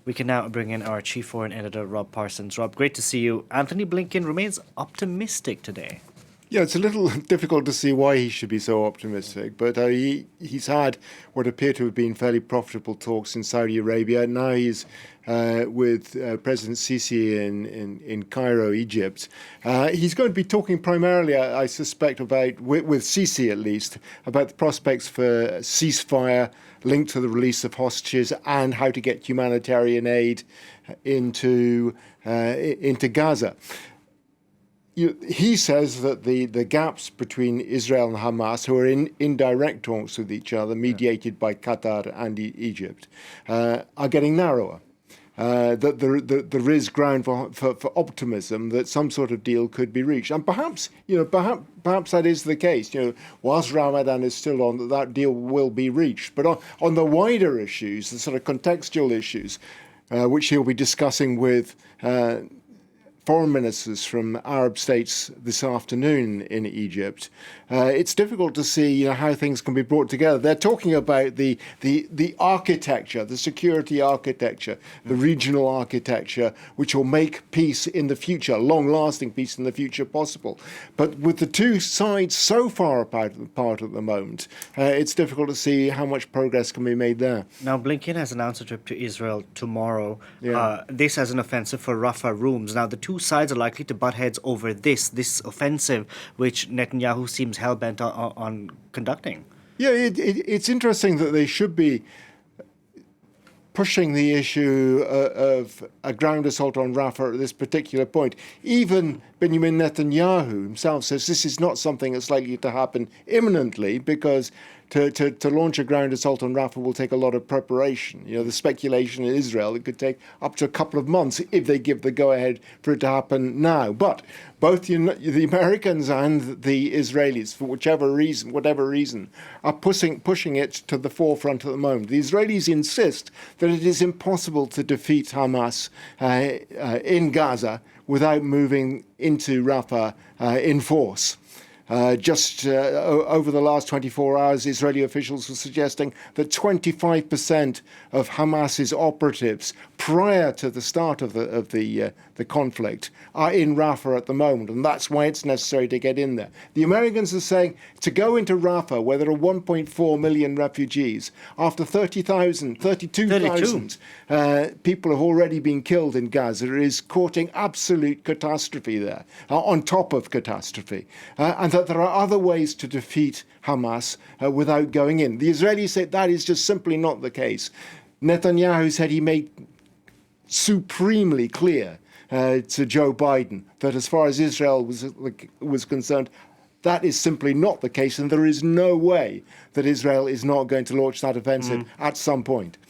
We can now bring in our chief foreign editor, Rob Parsons. Rob, great to see you. Antony Blinken remains optimistic today. Yeah, it's a little difficult to see why he should be so optimistic, but he's had what appear to have been fairly profitable talks in Saudi Arabia. Now he's with President Sisi in Cairo, Egypt. He's going to be talking primarily, I suspect, about, with Sisi at least, about the prospects for ceasefire linked to the release of hostages and how to get humanitarian aid into Gaza. He says that the gaps between Israel and Hamas, who are in indirect talks with each other, mediated by Qatar and Egypt, are getting narrower. That there is ground for optimism that some sort of deal could be reached, and perhaps that is the case. Whilst Ramadan is still on, that deal will be reached. But on the wider issues, the sort of contextual issues, which he'll be discussing with foreign ministers from Arab states this afternoon in Egypt, it's difficult to see how things can be brought together. They're talking about the architecture, the security architecture, the regional architecture, which will make peace in the future, long-lasting peace in the future possible. But with the two sides so far apart at the moment, it's difficult to see how much progress can be made there. Now, Blinken has announced a trip to Israel tomorrow. This as an offensive for Rafah rooms. Now, the two sides are likely to butt heads over this offensive, which Netanyahu seems hell-bent on conducting. Yeah, it's interesting that they should be pushing the issue of a ground assault on Rafah at this particular point. Even Benjamin Netanyahu himself says this is not something that's likely to happen imminently, because to launch a ground assault on Rafah will take a lot of preparation. The speculation in Israel, it could take up to a couple of months if they give the go-ahead for it to happen now. But both the Americans and the Israelis, for whatever reason, are pushing it to the forefront at the moment. The Israelis insist that it is impossible to defeat Hamas in Gaza without moving into Rafah in force. Just over the last 24 hours, Israeli officials were suggesting that 25% of Hamas's operatives prior to the start of the conflict are in Rafah at the moment, and that's why it's necessary to get in there. The Americans are saying to go into Rafah, where there are 1.4 million refugees, after 32,000 people have already been killed in Gaza, is courting absolute catastrophe there, on top of catastrophe, and that there are other ways to defeat Hamas without going in. The Israelis say that is just simply not the case. Netanyahu said he made supremely clear to Joe Biden that as far as Israel was concerned, that is simply not the case, and there is no way that Israel is not going to launch that offensive at some point.